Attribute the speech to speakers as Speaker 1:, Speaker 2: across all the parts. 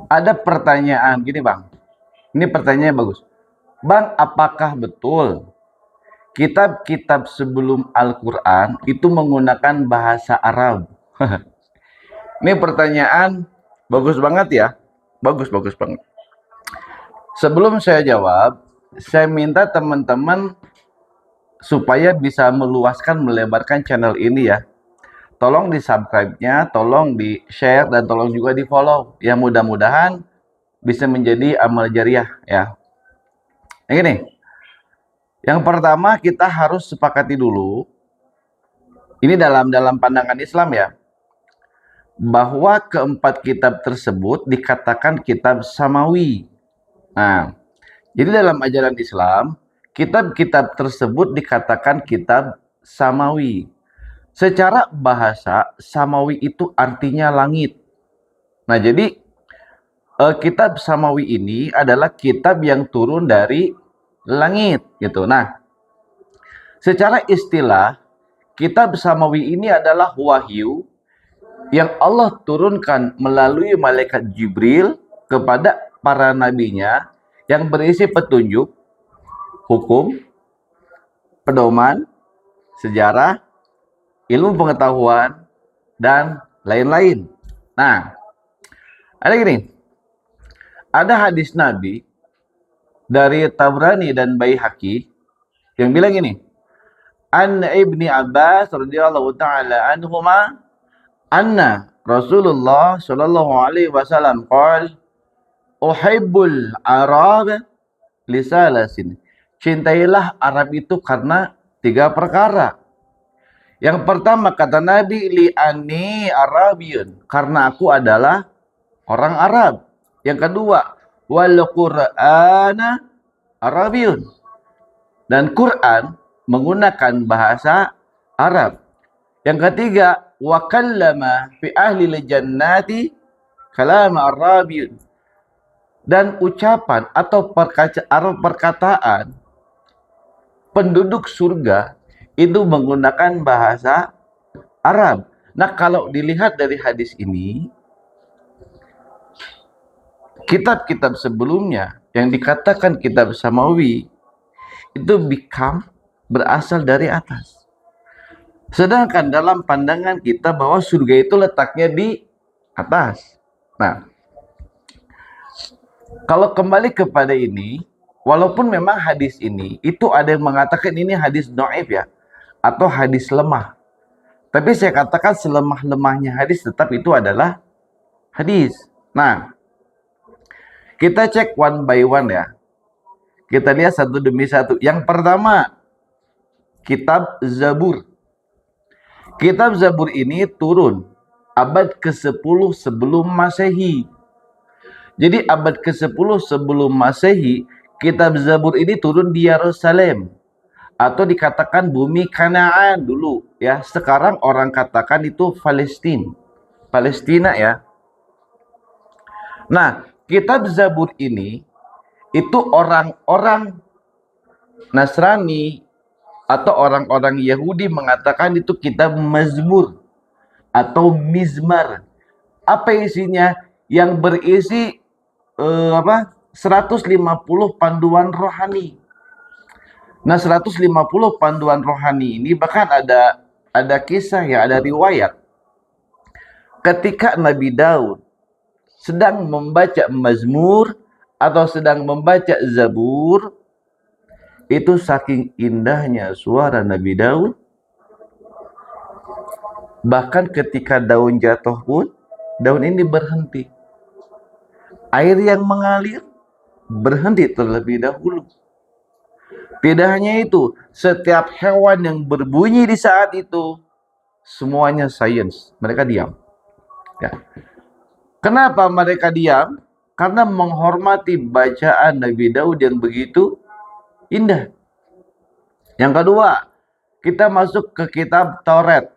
Speaker 1: Ada pertanyaan gini Bang. Ini pertanyaannya bagus. Bang, apakah betul kitab-kitab sebelum Al-Quran itu menggunakan bahasa Arab? Ini pertanyaan bagus banget ya. Bagus banget. Sebelum saya jawab, saya minta teman-teman supaya bisa meluaskan, melebarkan channel ini ya. Tolong di subscribe-nya, tolong di share, dan tolong juga di follow. Ya mudah-mudahan bisa menjadi amal jariah ya. Yang ini, yang pertama kita harus sepakati dulu, ini dalam pandangan Islam ya, bahwa keempat kitab tersebut dikatakan kitab samawi. Nah, jadi dalam ajaran Islam, kitab-kitab tersebut dikatakan kitab samawi. Secara bahasa, samawi itu artinya langit. Nah, jadi kitab samawi ini adalah kitab yang turun dari langit gitu. Nah, secara istilah, kitab samawi ini adalah wahyu yang Allah turunkan melalui malaikat Jibril kepada para nabinya yang berisi petunjuk, hukum, pedoman, sejarah, ilmu pengetahuan, dan lain-lain. Nah, ada gini, ada hadis Nabi dari Tabrani dan Baihaqi yang bilang gini, An Ibni Abbas radhiyallahu taala anhuma anna Rasulullah sallallahu alaihi wasallam qala uhibbul Arab lisalasin. Cintailah Arab itu karena 3 perkara. Yang pertama kata Nabi, li'ani Arabiyun, karena aku adalah orang Arab. Yang kedua, wal Qur'ana Arabiyun, dan Quran menggunakan bahasa Arab. Yang ketiga, wa kallama fi ahli jannati kalam Arabiyun, dan ucapan atau perkataan penduduk surga itu menggunakan bahasa Arab. Nah, kalau dilihat dari hadis ini, kitab-kitab sebelumnya yang dikatakan kitab samawi itu berasal dari atas. Sedangkan dalam pandangan kita bahwa surga itu letaknya di atas. Nah, kalau kembali kepada ini, walaupun memang hadis ini, itu ada yang mengatakan ini hadis dhaif ya, atau hadis lemah. Tapi saya katakan selemah-lemahnya hadis tetap itu adalah hadis. Nah, kita cek one by one ya. Kita lihat satu demi satu. Yang pertama, kitab Zabur. Kitab Zabur ini turun abad ke-10 sebelum Masehi. Jadi abad ke-10 sebelum Masehi, kitab Zabur ini turun di Yerusalem, atau dikatakan bumi Kanaan dulu ya. Sekarang orang katakan itu Palestina ya. Nah, kitab Zabur ini itu orang-orang Nasrani atau orang-orang Yahudi mengatakan itu kitab Mazmur atau Mizmar. Apa isinya? Yang berisi 150 panduan rohani. Nah, 150 panduan rohani ini bahkan ada kisah ya, ada riwayat. Ketika Nabi Daud sedang membaca Mazmur atau sedang membaca Zabur, itu saking indahnya suara Nabi Daud, bahkan ketika daun jatuh pun, daun ini berhenti. Air yang mengalir berhenti terlebih dahulu. Tidak hanya itu, setiap hewan yang berbunyi di saat itu, semuanya sains, mereka diam. Ya. Kenapa mereka diam? Karena menghormati bacaan Nabi Daud yang begitu indah. Yang kedua, kita masuk ke kitab Taurat.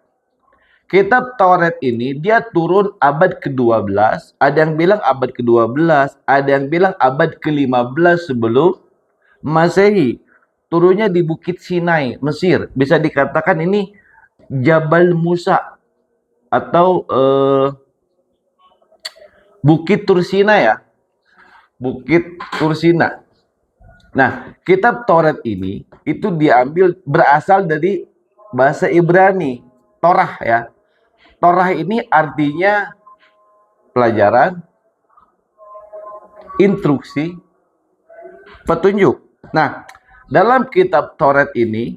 Speaker 1: Kitab Taurat ini dia turun abad ke-12, ada yang bilang abad ke-12, ada yang bilang abad ke-15 sebelum Masehi. Turunnya di Bukit Sinai, Mesir. Bisa dikatakan ini Jabal Musa atau Bukit Tursina ya. Bukit Tursina. Nah, kitab Taurat ini itu diambil berasal dari bahasa Ibrani, Torah ya. Torah ini artinya pelajaran, instruksi, petunjuk. Nah, dalam kitab Taurat ini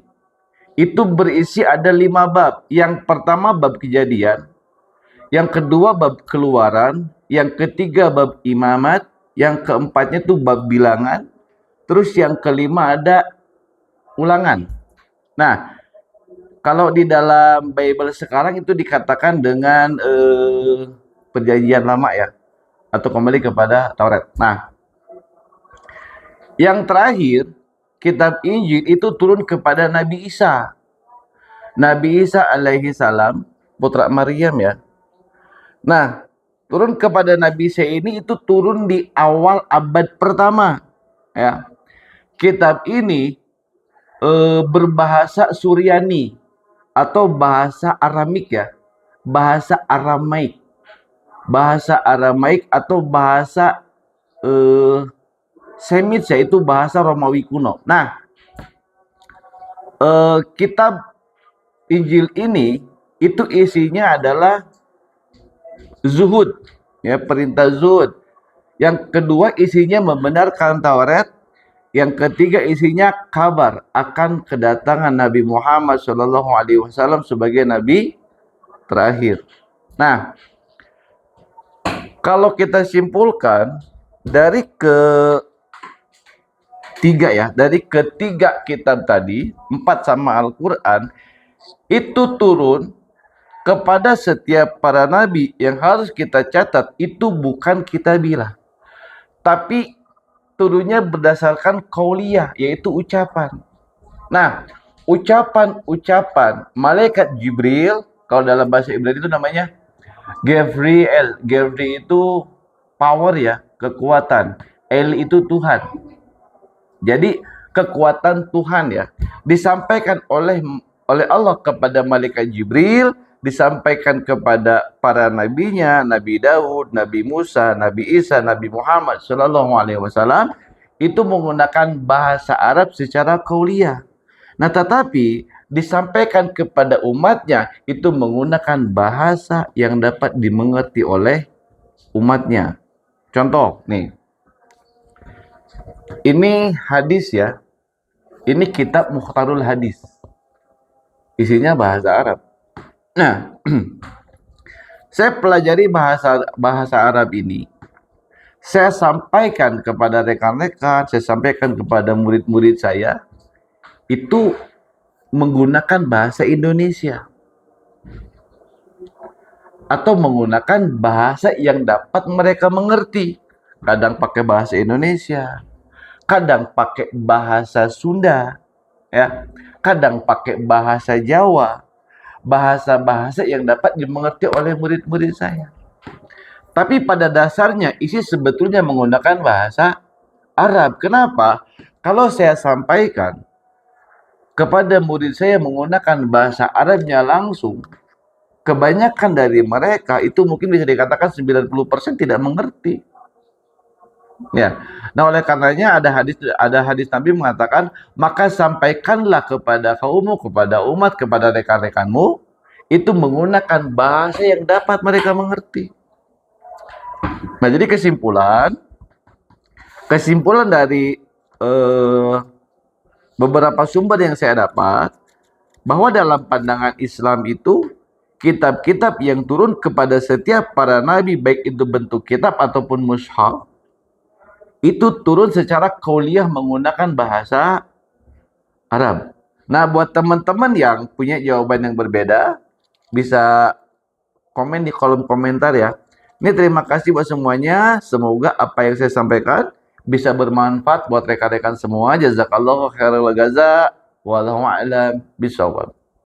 Speaker 1: itu berisi ada 5 bab. Yang pertama bab Kejadian, yang kedua bab Keluaran, yang ketiga bab Imamat, yang keempatnya itu bab Bilangan, terus yang kelima ada Ulangan. Nah, kalau di dalam Bible sekarang itu dikatakan dengan Perjanjian Lama ya, atau kembali kepada Taurat. Nah, yang terakhir kitab Injil itu turun kepada Nabi Isa. Nabi Isa alaihi salam, putra Maryam ya. Nah, turun kepada Nabi Isa ini itu turun di awal abad pertama ya. Kitab ini berbahasa Suryani atau bahasa Aramik ya. Bahasa Aramaik. Bahasa Aramaik atau bahasa Semit yaitu bahasa Romawi kuno. Nah, kitab Injil ini itu isinya adalah zuhud ya, perintah zuhud. Yang kedua isinya membenarkan Taurat. Yang ketiga isinya kabar akan kedatangan Nabi Muhammad SAW sebagai nabi terakhir. Nah, kalau kita simpulkan dari dari ketiga kitab tadi, 4 sama Al-Quran, itu turun kepada setiap para nabi. Yang harus kita catat itu bukan kitabilah, tapi turunnya berdasarkan qauliyah, yaitu ucapan. Nah, ucapan-ucapan malaikat Jibril, kalau dalam bahasa Ibrani itu namanya Gabriel. Gabriel itu power ya, kekuatan. El itu Tuhan. Jadi kekuatan Tuhan ya, disampaikan oleh Allah kepada malaikat Jibril, disampaikan kepada para nabinya, Nabi Daud, Nabi Musa, Nabi Isa, Nabi Muhammad SAW, itu menggunakan bahasa Arab secara qauliyah. Nah, tetapi disampaikan kepada umatnya itu menggunakan bahasa yang dapat dimengerti oleh umatnya. Contoh nih, ini hadis ya, ini kitab Mukhtarul Hadis, isinya bahasa Arab. Nah, saya pelajari bahasa Arab ini. Saya sampaikan kepada rekan-rekan, saya sampaikan kepada murid-murid saya, itu menggunakan bahasa Indonesia. Atau menggunakan bahasa yang dapat mereka mengerti. Kadang pakai bahasa Indonesia, kadang pakai bahasa Sunda, ya, kadang pakai bahasa Jawa. Bahasa-bahasa yang dapat dimengerti oleh murid-murid saya. Tapi pada dasarnya isi sebetulnya menggunakan bahasa Arab. Kenapa? Kalau saya sampaikan kepada murid saya menggunakan bahasa Arabnya langsung, kebanyakan dari mereka itu mungkin bisa dikatakan 90% tidak mengerti. Ya. Nah, oleh karenanya ada hadis Nabi mengatakan, maka sampaikanlah kepada kaummu, kepada umat, kepada rekan-rekanmu, itu menggunakan bahasa yang dapat mereka mengerti. Nah, jadi kesimpulan dari beberapa sumber yang saya dapat, bahwa dalam pandangan Islam itu kitab-kitab yang turun kepada setiap para nabi, baik itu bentuk kitab ataupun mushaf, itu turun secara qauliyah menggunakan bahasa Arab. Nah, buat teman-teman yang punya jawaban yang berbeda, bisa komen di kolom komentar ya. Ini terima kasih buat semuanya. Semoga apa yang saya sampaikan bisa bermanfaat buat rekan-rekan semua. Jazakallahu khairal jaza. Wallahu a'lam bishawab.